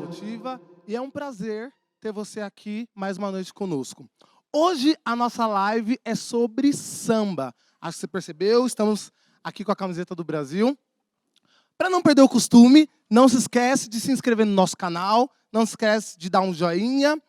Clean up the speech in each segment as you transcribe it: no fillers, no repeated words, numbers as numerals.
Motiva e é um prazer ter você aqui mais uma noite conosco. Hoje a nossa live é sobre samba. Acho que você percebeu, estamos aqui com a camiseta do Brasil. Para não perder o costume, não se esquece de se inscrever no nosso canal, não se esquece de dar um joinha.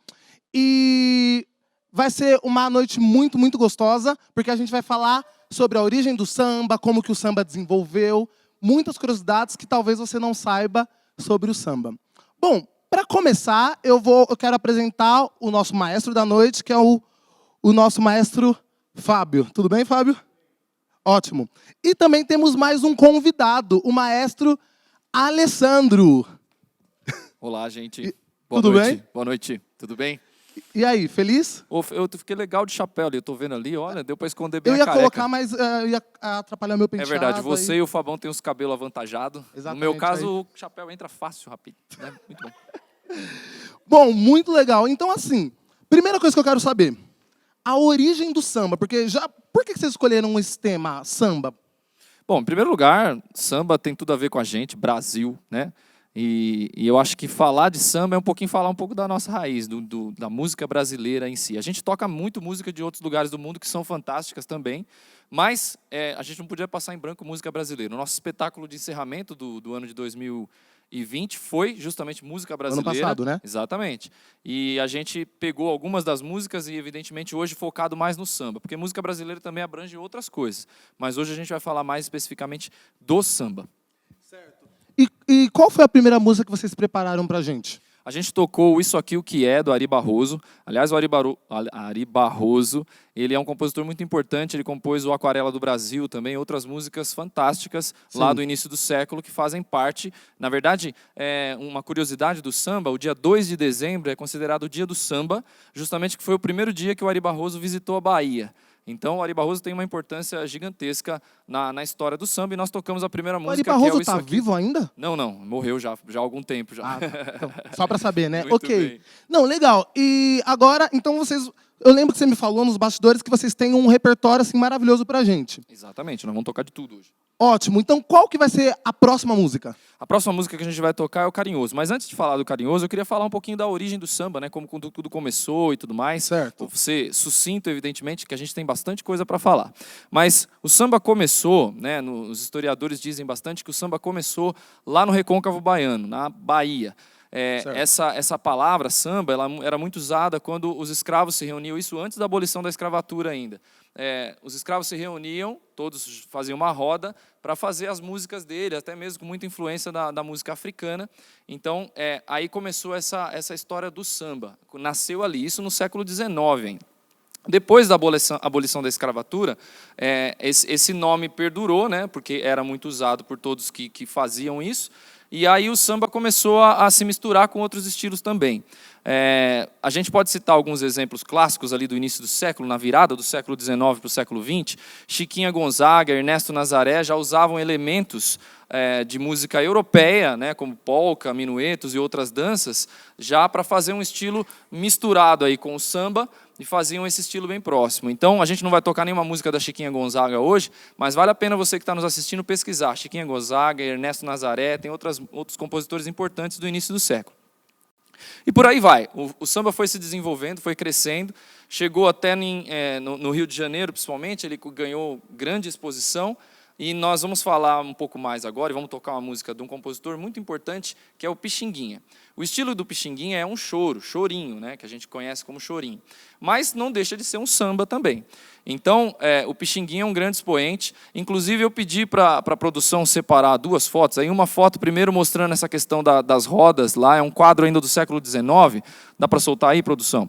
E vai ser uma noite muito, muito gostosa, porque a gente vai falar sobre a origem do samba, como que o samba desenvolveu, muitas curiosidades que talvez você não saiba sobre o samba. Bom, para começar, eu quero apresentar o nosso maestro da noite, que é o nosso maestro Fábio. Tudo bem, Fábio? Ótimo. E também temos mais um convidado, o maestro Alessandro. Olá, gente. Tudo bem? Boa noite. Tudo bem? E aí, feliz? Eu fiquei legal de chapéu ali. Eu tô vendo ali, olha, deu para esconder bem Eu a ia careca. colocar, mas ia atrapalhar meu É penteado. verdade, você aí. e o Fabão têm os cabelos avantajados. Exatamente, No meu caso, aí. o chapéu entra fácil, rápido. Né? Muito bom. Bom, muito legal. Então, assim, primeira coisa que eu quero saber, a origem do samba, porque por que vocês escolheram esse tema, samba? Bom, em primeiro lugar, samba tem tudo a ver com a gente, Brasil, né? E eu acho que falar de samba é falar um pouco da nossa raiz, da música brasileira em si. A gente toca muito música de outros lugares do mundo que são fantásticas também, mas a gente não podia passar em branco música brasileira. O nosso espetáculo de encerramento do ano de 2020 foi justamente música brasileira. Ano passado, né? Exatamente. E a gente pegou algumas das músicas e, evidentemente, hoje focado mais no samba, porque música brasileira também abrange outras coisas. Mas hoje a gente vai falar mais especificamente do samba. Certo. E qual foi a primeira música que vocês prepararam pra gente? A gente tocou Isso Aqui O Que É, do Ari Barroso. Aliás, o Ari Barroso, ele é um compositor muito importante, ele compôs o Aquarela do Brasil também, outras músicas fantásticas lá do início do século, que fazem parte, na verdade, uma curiosidade do samba, o dia 2 de dezembro é considerado o dia do samba, justamente que foi o primeiro dia que o Ari Barroso visitou a Bahia. Então, o Ari Barroso tem uma importância gigantesca na história do samba, e nós tocamos a primeira música, O Ari Barroso que é o Isso está Aqui. vivo ainda? Não, morreu já há algum tempo já. Ah, tá. Então, só para saber, né? Muito Ok. bem. Não, legal. E agora, então eu lembro que você me falou nos bastidores que vocês têm um repertório assim maravilhoso pra gente. Exatamente, nós vamos tocar de tudo hoje. Ótimo. Então, qual que vai ser a próxima música? A próxima música que a gente vai tocar é o Carinhoso. Mas antes de falar do Carinhoso, eu queria falar um pouquinho da origem do samba, né? Como tudo começou e tudo mais. Certo. Vou ser sucinto, evidentemente, que a gente tem bastante coisa para falar. Mas o samba começou, né? Os historiadores dizem bastante que o samba começou lá no Recôncavo Baiano, na Bahia. Essa palavra, samba, ela era muito usada quando os escravos se reuniam, isso antes da abolição da escravatura ainda. Os escravos se reuniam, todos faziam uma roda para fazer as músicas dele, até mesmo com muita influência da música africana. Então, aí começou essa história do samba, nasceu ali, isso no século XIX ainda. Depois da abolição da escravatura, esse nome perdurou, né, porque era muito usado por todos que faziam isso, e aí o samba começou a se misturar com outros estilos também. A gente pode citar alguns exemplos clássicos ali do início do século, na virada do século XIX para o século XX. Chiquinha Gonzaga, Ernesto Nazaré já usavam elementos de música europeia, né, como polca, minuetos e outras danças, já para fazer um estilo misturado aí com o samba, e faziam esse estilo bem próximo. Então, a gente não vai tocar nenhuma música da Chiquinha Gonzaga hoje, mas vale a pena você que está nos assistindo pesquisar. Chiquinha Gonzaga, Ernesto Nazaré, tem outros compositores importantes do início do século. E por aí vai. O samba foi se desenvolvendo, foi crescendo, chegou até no Rio de Janeiro, principalmente, ele ganhou grande exposição. E nós vamos falar um pouco mais agora, e vamos tocar uma música de um compositor muito importante, que é o Pixinguinha. O estilo do Pixinguinha é um chorinho, né, que a gente conhece como chorinho. Mas não deixa de ser um samba também. Então, o Pixinguinha é um grande expoente. Inclusive, eu pedi para a produção separar duas fotos. Aí uma foto primeiro mostrando essa questão das rodas lá, é um quadro ainda do século XIX. Dá para soltar aí, produção?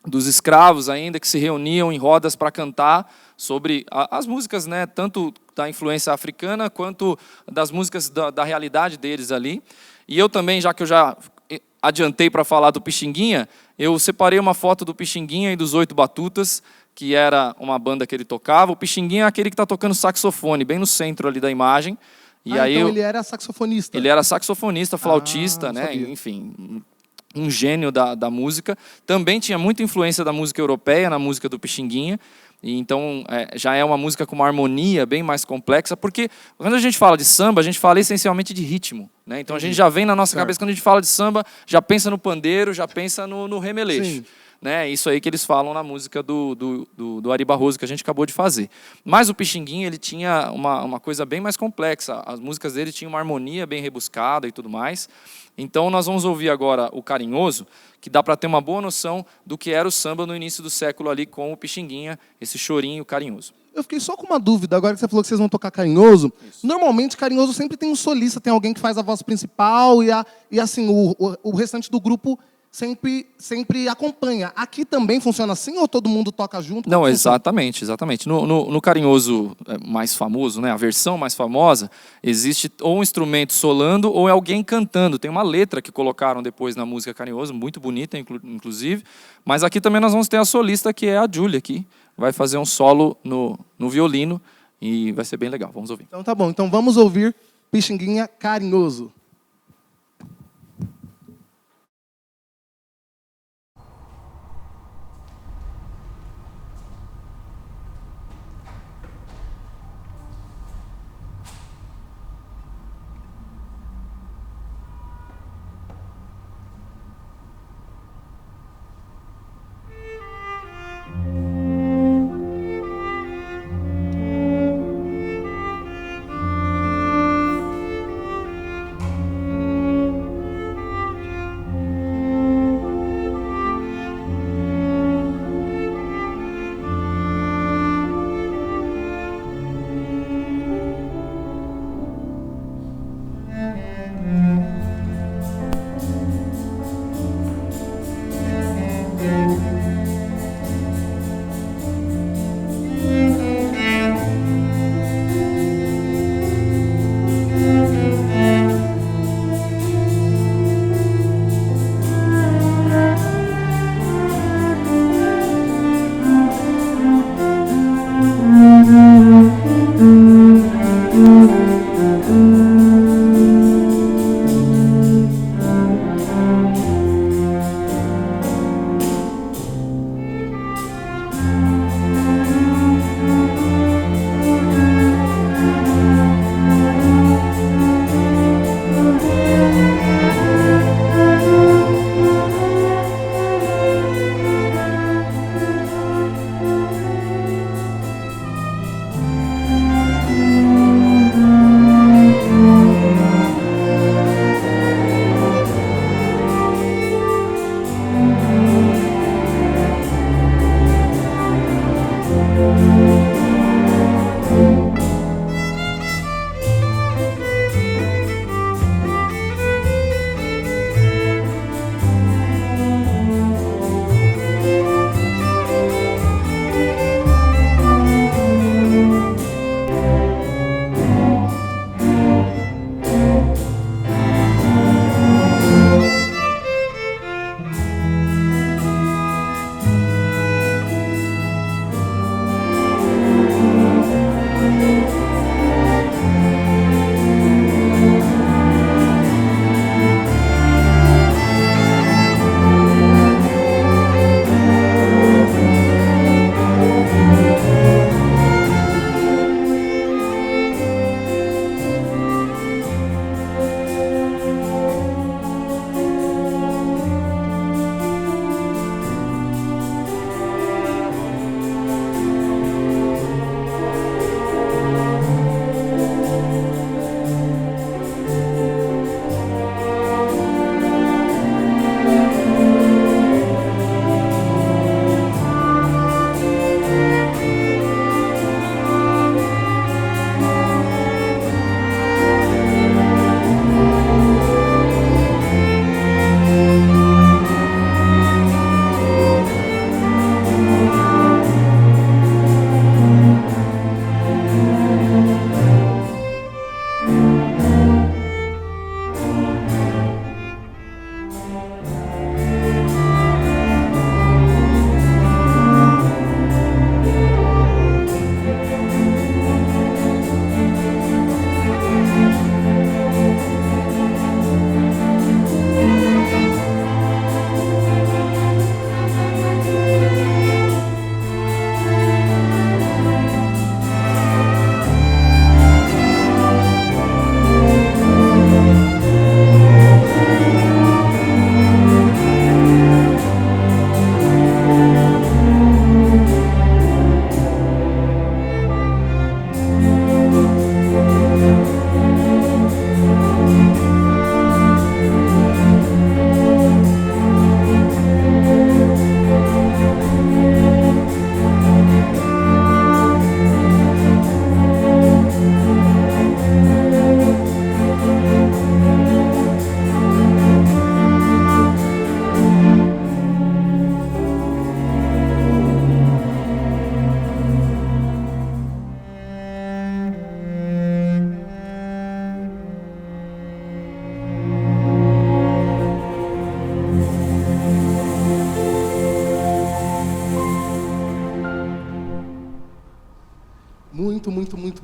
Dos escravos ainda que se reuniam em rodas para cantar sobre as músicas, né, tanto da influência africana quanto das músicas da realidade deles ali. E eu também, já que eu já adiantei para falar do Pixinguinha, eu separei uma foto do Pixinguinha e dos Oito Batutas, que era uma banda que ele tocava. O Pixinguinha é aquele que está tocando saxofone, bem no centro ali da imagem. E aí então ele era saxofonista. Ele era saxofonista, flautista, né, sabia. enfim. um gênio da música. Também tinha muita influência da música europeia, na música do Pixinguinha. E então, já é uma música com uma harmonia bem mais complexa, porque quando a gente fala de samba, a gente fala essencialmente de ritmo, né? Então, a gente já vem na nossa cabeça, quando a gente fala de samba, já pensa no pandeiro, já pensa no remeleixo. Né? Isso aí que eles falam na música do Ari Barroso, que a gente acabou de fazer. Mas o Pixinguinha, ele tinha uma coisa bem mais complexa. As músicas dele tinham uma harmonia bem rebuscada e tudo mais. Então, nós vamos ouvir agora o Carinhoso, que dá para ter uma boa noção do que era o samba no início do século ali com o Pixinguinha, esse chorinho carinhoso. Eu fiquei só com uma dúvida, agora que você falou que vocês vão tocar Carinhoso. Isso. Normalmente, Carinhoso sempre tem um solista, tem alguém que faz a voz principal e assim, o restante do grupo sempre acompanha. Aqui também funciona assim ou todo mundo toca junto? Não, exatamente. No Carinhoso mais famoso, né, a versão mais famosa, existe ou um instrumento solando ou é alguém cantando. Tem uma letra que colocaram depois na música Carinhoso, muito bonita, inclusive. Mas aqui também nós vamos ter a solista, que é a Júlia, aqui. Vai fazer um solo no violino e vai ser bem legal. Vamos ouvir. Então tá bom. Então vamos ouvir Pixinguinha Carinhoso.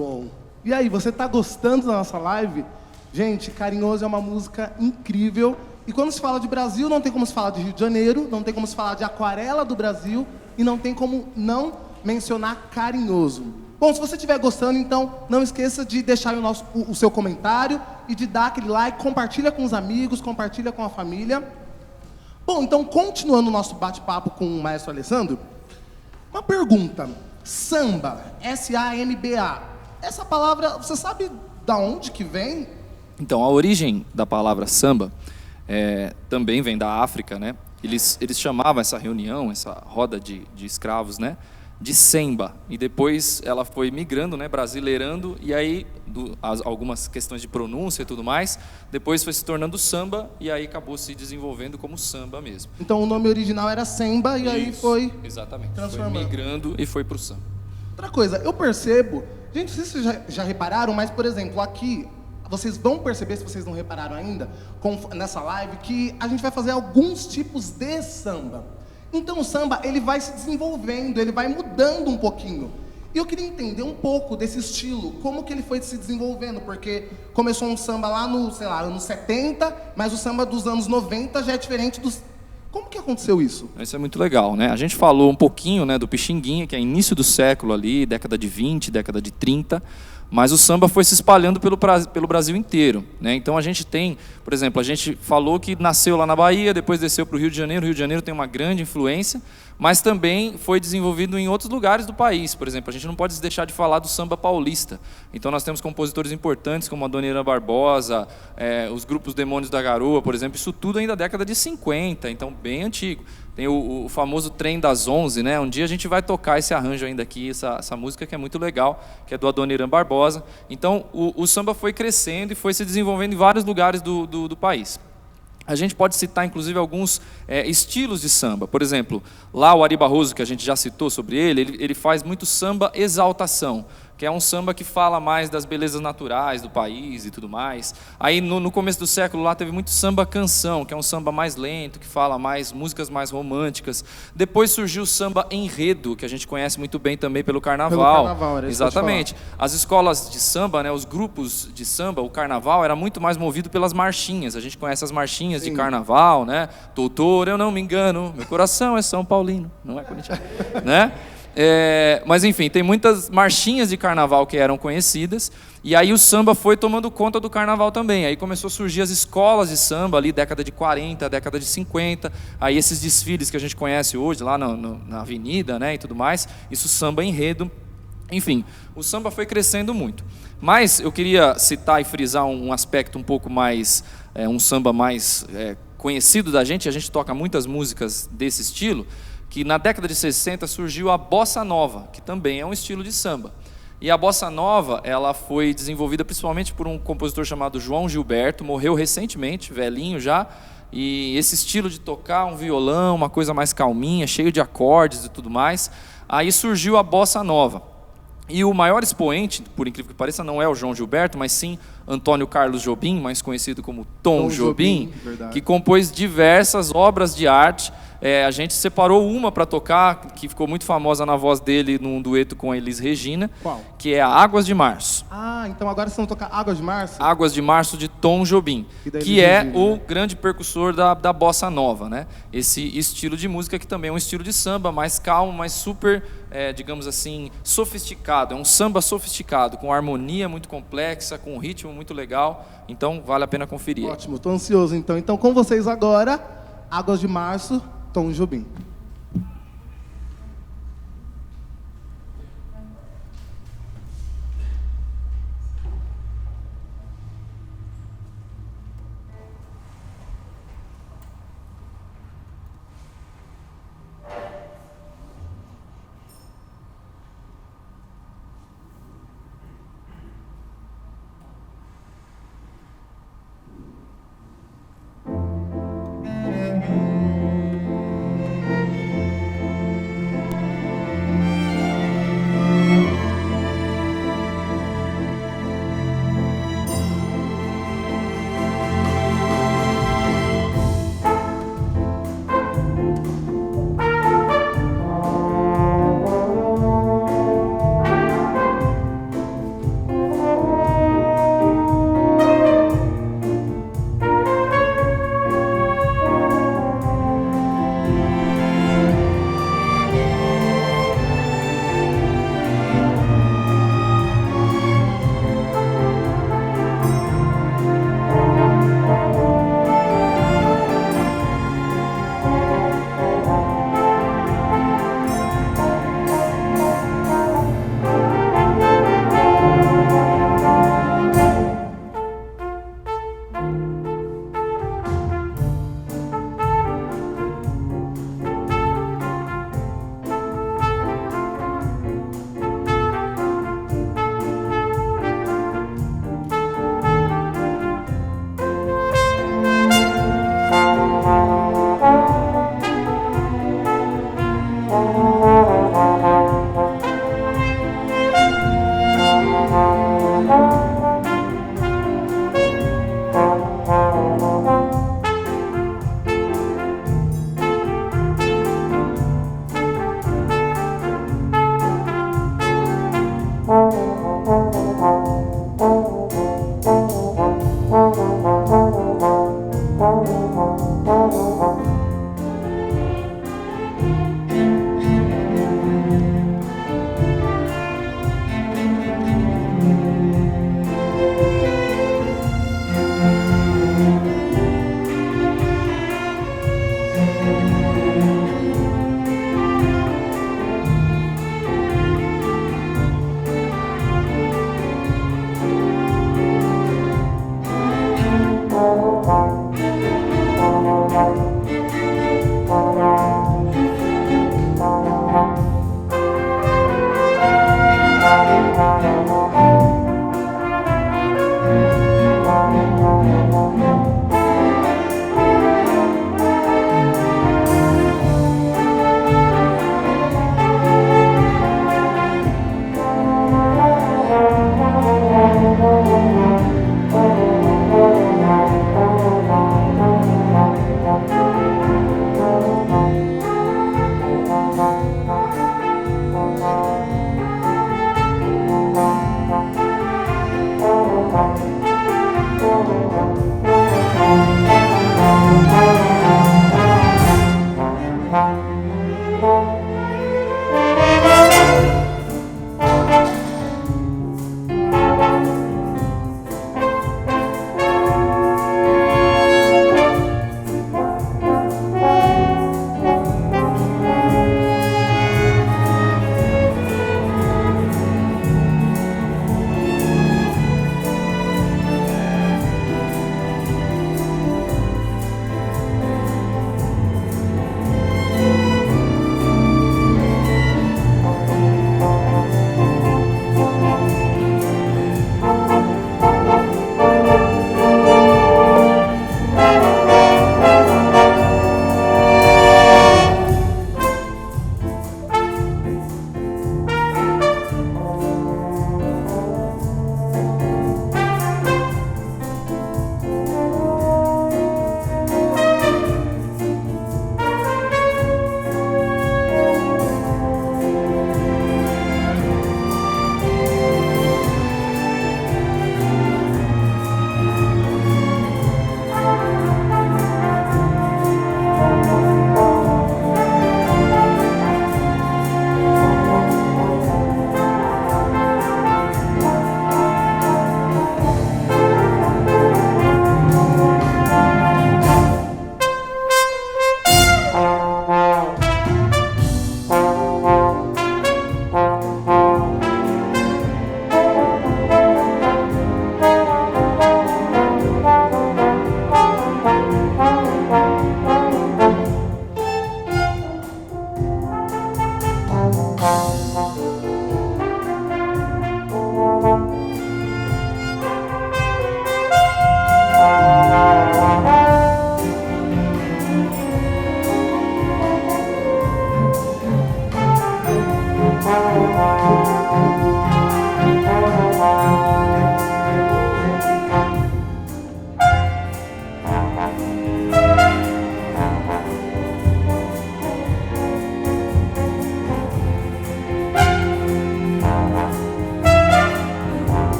bom. E aí, você tá gostando da nossa live? Gente, Carinhoso é uma música incrível. E quando se fala de Brasil, não tem como se falar de Rio de Janeiro, não tem como se falar de Aquarela do Brasil e não tem como não mencionar Carinhoso. Bom, se você estiver gostando, então não esqueça de deixar o seu comentário e de dar aquele like, compartilha com os amigos, compartilha com a família. Bom, então continuando o nosso bate-papo com o maestro Alessandro, uma pergunta. Samba, S-A-M-B-A. Essa palavra, você sabe da onde que vem? Então, a origem da palavra samba também vem da África, né? Eles chamavam essa reunião, essa roda de escravos, né, de semba. E depois ela foi migrando, né, brasileirando, e aí algumas questões de pronúncia e tudo mais, depois foi se tornando samba, e aí acabou se desenvolvendo como samba mesmo. Então o nome original era Semba e aí foi exatamente, transformando. foi migrando e foi para o samba. Outra coisa, eu percebo, gente, não sei se vocês já repararam, mas, por exemplo, aqui, vocês vão perceber, se vocês não repararam ainda, nessa live, que a gente vai fazer alguns tipos de samba. Então o samba, ele vai se desenvolvendo, ele vai mudando um pouquinho. E eu queria entender um pouco desse estilo, como que ele foi se desenvolvendo, porque começou um samba lá no, sei lá, anos 70, mas o samba dos anos 90 já é diferente dos... Como que aconteceu isso? Isso é muito legal, né? A gente falou um pouquinho, né, do Pixinguinha, que é início do século ali, década de 20, década de 30, mas o samba foi se espalhando pelo Brasil inteiro, né? Então a gente tem, por exemplo, a gente falou que nasceu lá na Bahia, depois desceu para o Rio de Janeiro. O Rio de Janeiro tem uma grande influência, mas também foi desenvolvido em outros lugares do país. Por exemplo, a gente não pode deixar de falar do samba paulista. Então nós temos compositores importantes como a Dona Irã Barbosa, os grupos Demônios da Garoa, por exemplo. Isso tudo ainda da década de 50, então bem antigo. Tem o famoso Trem das 11, né? Um dia a gente vai tocar esse arranjo ainda aqui, essa música que é muito legal, que é do Adoniran Barbosa. Então o samba foi crescendo e foi se desenvolvendo em vários lugares do país. A gente pode citar, inclusive, alguns estilos de samba. Por exemplo, lá o Ari Barroso, que a gente já citou sobre ele faz muito samba exaltação, que é um samba que fala mais das belezas naturais do país e tudo mais. Aí, no começo do século, lá teve muito samba canção, que é um samba mais lento, que fala mais músicas mais românticas. Depois surgiu o samba enredo, que a gente conhece muito bem também pelo carnaval. Pelo carnaval, era isso que eu ia te Exatamente. As escolas de samba, né, os grupos de samba, o carnaval era muito mais movido pelas marchinhas. A gente conhece as marchinhas de carnaval, né? Doutor, eu não me engano, meu coração é São Paulino, não é corintiano, né? Mas enfim, tem muitas marchinhas de carnaval que eram conhecidas, e aí o samba foi tomando conta do carnaval também. Aí começou a surgir as escolas de samba ali, década de 40, década de 50, aí esses desfiles que a gente conhece hoje lá na avenida, né, e tudo mais, isso samba enredo. Enfim, o samba foi crescendo muito. Mas eu queria citar e frisar um aspecto um pouco mais, um samba mais conhecido da gente. A gente toca muitas músicas desse estilo, que na década de 60 surgiu a Bossa Nova, que também é um estilo de samba. E a Bossa Nova, ela foi desenvolvida principalmente por um compositor chamado João Gilberto, morreu recentemente, velhinho já, e esse estilo de tocar um violão, uma coisa mais calminha, cheio de acordes e tudo mais, aí surgiu a Bossa Nova. E o maior expoente, por incrível que pareça, não é o João Gilberto, mas sim Antônio Carlos Jobim, mais conhecido como Tom Jobim, que compôs diversas obras de arte. A gente separou uma para tocar, que ficou muito famosa na voz dele, num dueto com a Elis Regina. Qual? Que é a Águas de Março. Ah, então agora vocês vão tocar Águas de Março? Águas de Março, de Tom Jobim, que é o grande percussor da Bossa Nova, né? Esse estilo de música que também é um estilo de samba, mais calmo, mais super, digamos assim, sofisticado. É um samba sofisticado, com harmonia muito complexa, com um ritmo muito legal. Então, vale a pena conferir. Ótimo, estou ansioso então. Então, com vocês agora, Águas de Março, Tom Jobim.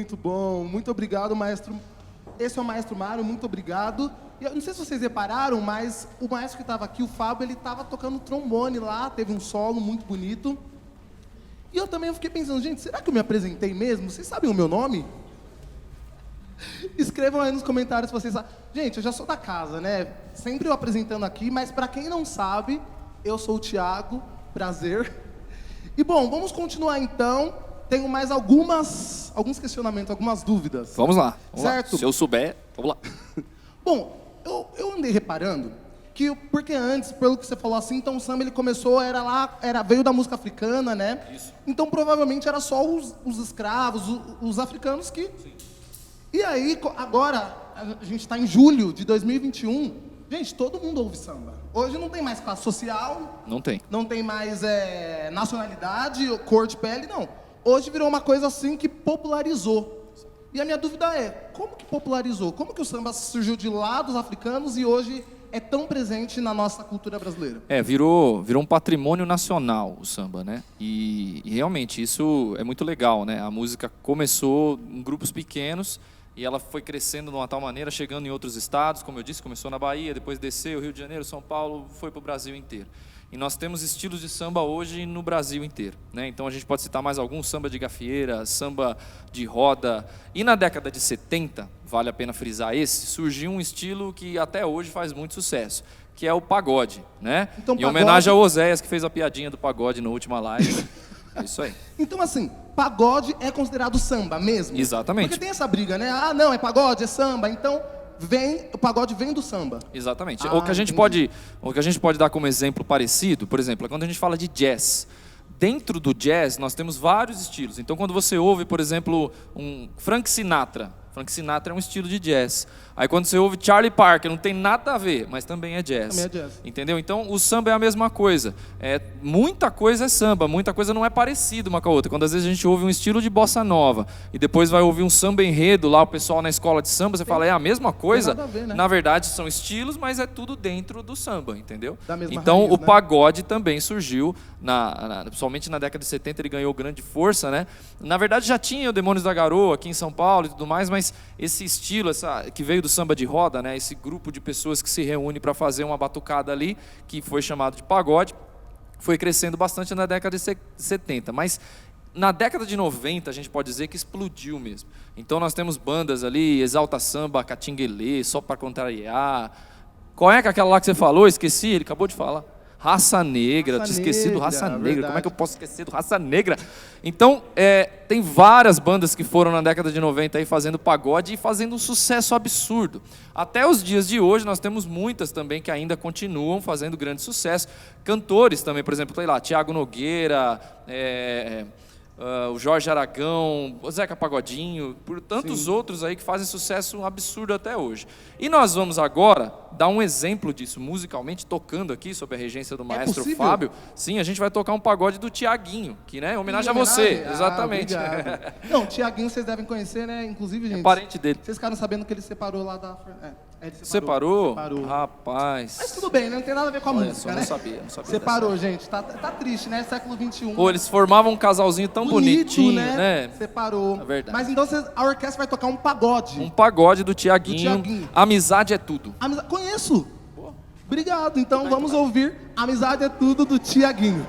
Muito bom, muito obrigado, maestro. Esse é o maestro Mário, muito obrigado. E eu não sei se vocês repararam, mas o maestro que estava aqui, o Fábio, ele estava tocando trombone lá, teve um solo muito bonito. E eu também fiquei pensando, gente, será que eu me apresentei mesmo? Vocês sabem o meu nome? Escrevam aí nos comentários se vocês sabem. Gente, eu já sou da casa, né? Sempre eu apresentando aqui, mas para quem não sabe, eu sou o Thiago, prazer. E bom, vamos continuar então. Tenho mais alguns questionamentos, algumas dúvidas. Vamos lá. Certo? Se eu souber, vamos lá. Bom, eu andei reparando que, porque antes, pelo que você falou assim, então o samba ele começou, veio da música africana, né? Isso. Então provavelmente era só os escravos, os africanos que... Sim. E aí, agora, a gente está em julho de 2021, gente, todo mundo ouve samba. Hoje não tem mais classe social, Não tem. não tem mais nacionalidade, cor de pele, não. Hoje virou uma coisa assim que popularizou. E a minha dúvida é, como que popularizou? Como que o samba surgiu de lá dos africanos e hoje é tão presente na nossa cultura brasileira? Virou um patrimônio nacional o samba, né? E realmente isso é muito legal, né? A música começou em grupos pequenos e ela foi crescendo de uma tal maneira, chegando em outros estados, como eu disse, começou na Bahia, depois desceu, Rio de Janeiro, São Paulo, foi para o Brasil inteiro. E nós temos estilos de samba hoje no Brasil inteiro, né? Então a gente pode citar mais alguns, samba de gafieira, samba de roda. E na década de 70, vale a pena frisar esse, surgiu um estilo que até hoje faz muito sucesso, que é o pagode, né? Então, em homenagem ao Oséias, que fez a piadinha do pagode na última live. É isso aí. Então, assim, pagode é considerado samba mesmo? Exatamente. Porque tem essa briga, né? Ah, não, é pagode, é samba. Então, o pagode vem do samba. Exatamente. Ah, O que a gente pode dar como exemplo parecido, por exemplo, é quando a gente fala de jazz. Dentro do jazz, nós temos vários estilos. Então, quando você ouve, por exemplo, um Frank Sinatra é um estilo de jazz. Aí, quando você ouve Charlie Parker, não tem nada a ver, mas também é jazz. Também é jazz. Entendeu? Então, o samba é a mesma coisa. Muita coisa é samba, muita coisa não é parecida uma com a outra. Quando às vezes a gente ouve um estilo de bossa nova e depois vai ouvir um samba enredo lá, o pessoal na escola de samba, você fala, é a mesma coisa? Tem nada a ver, né? Na verdade, são estilos, mas é tudo dentro do samba, entendeu? Da mesma Então, raiz, o né? pagode também surgiu, principalmente na década de 70, ele ganhou grande força, né? Na verdade, já tinha o Demônios da Garoa aqui em São Paulo e tudo mais, mas esse estilo, que veio do samba de roda, né? Esse grupo de pessoas que se reúne para fazer uma batucada ali, que foi chamado de pagode, foi crescendo bastante na década de 70. Mas na década de 90, a gente pode dizer que explodiu mesmo. Então, nós temos bandas ali, Exalta Samba, Catinguelê, Só Pra Contrariar. Qual é aquela lá que você falou? Esqueci, ele acabou de falar. Raça Negra, eu tinha esquecido do Raça Negra. Verdade. Como é que eu posso esquecer do Raça Negra? Então, tem várias bandas que foram na década de 90 aí fazendo pagode e fazendo um sucesso absurdo. Até os dias de hoje, nós temos muitas também que ainda continuam fazendo grande sucesso. Cantores também, por exemplo, sei lá, Tiago Nogueira, o Jorge Aragão, o Zeca Pagodinho, por tantos outros aí que fazem sucesso absurdo até hoje. E nós vamos agora dar um exemplo disso musicalmente, tocando aqui sob a regência do maestro possível? Fábio. Sim, a gente vai tocar um pagode do Tiaguinho, que né, em homenagem a você. Exatamente. Obrigado. Não, o Tiaguinho vocês devem conhecer, né? Inclusive, gente. Parente dele. Vocês ficaram sabendo que ele separou lá da... ele Separou? Separou. Rapaz. Mas tudo bem, né? Não tem nada a ver com a Olha música, só, né? não sabia dessa. Separou, gente. Tá triste, né? Século XXI. Pô, eles formavam um casalzinho tão bonitinho, né? Separou. É verdade. Mas então a orquestra vai tocar um pagode. Um pagode do Tiaguinho. Tiaguinho. Amizade é tudo. Conheço. Obrigado. Então vamos ouvir Amizade é Tudo do Tiaguinho.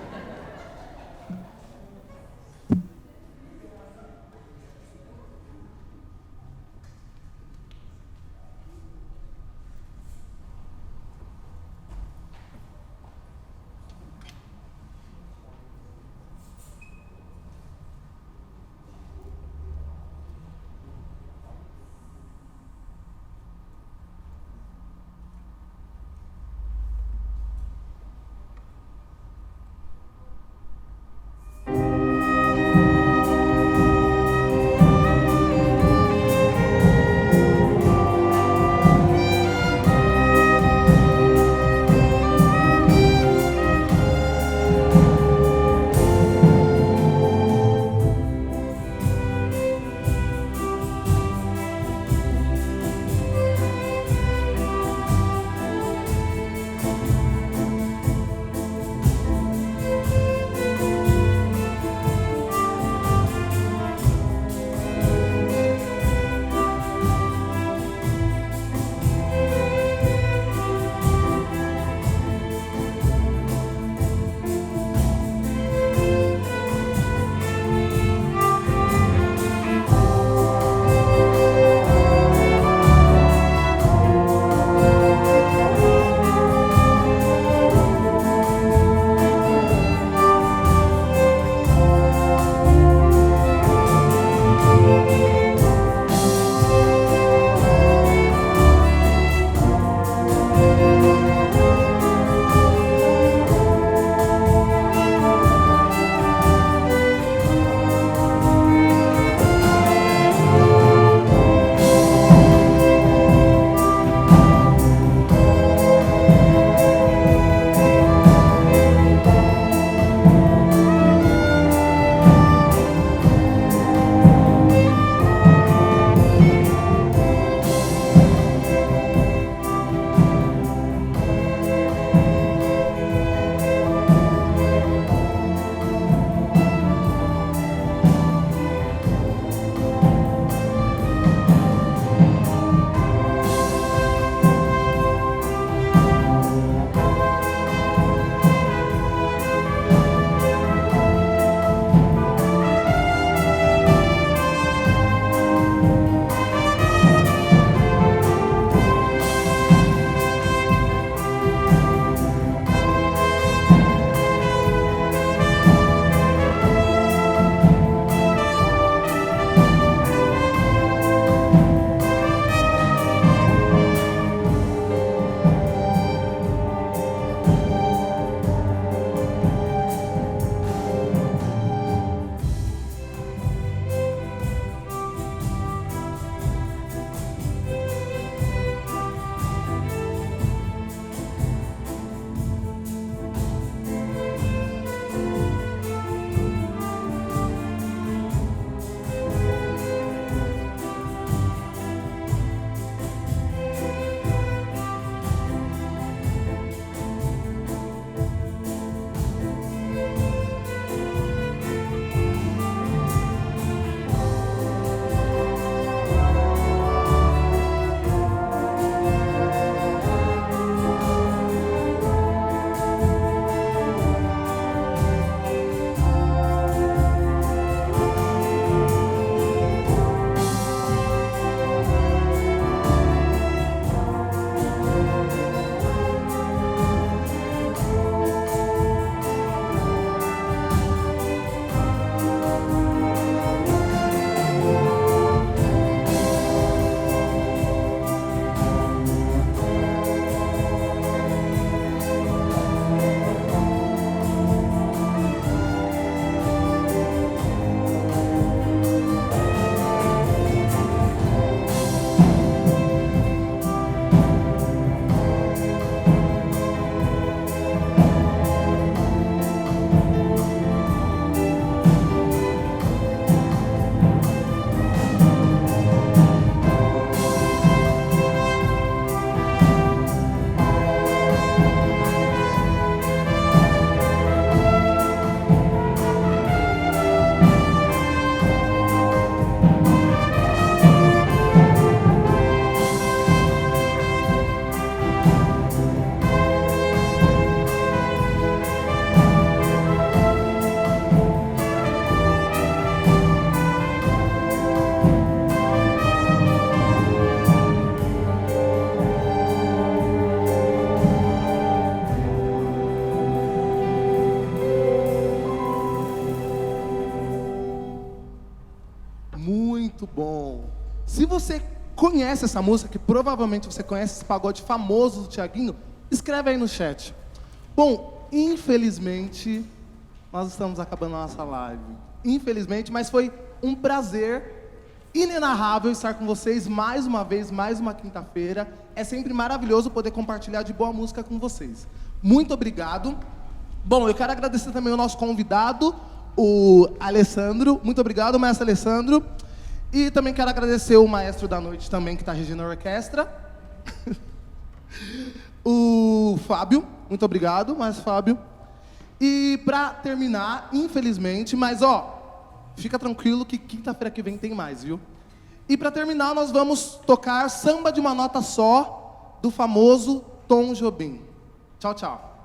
bom. Se você conhece essa música, que provavelmente você conhece esse pagode famoso do Thiaguinho, escreve aí no chat. Bom, infelizmente, nós estamos acabando a nossa live. Infelizmente, mas foi um prazer inenarrável estar com vocês mais uma vez, mais uma quinta-feira. É sempre maravilhoso poder compartilhar de boa música com vocês. Muito obrigado. Bom, eu quero agradecer também o nosso convidado, o Alessandro. Muito obrigado, maestro Alessandro. E também quero agradecer o maestro da noite também, que está regindo a orquestra. O Fábio. Muito obrigado, maestro Fábio. E para terminar, infelizmente, mas fica tranquilo que quinta-feira que vem tem mais, viu? E para terminar, nós vamos tocar Samba de uma Nota Só, do famoso Tom Jobim. Tchau, tchau.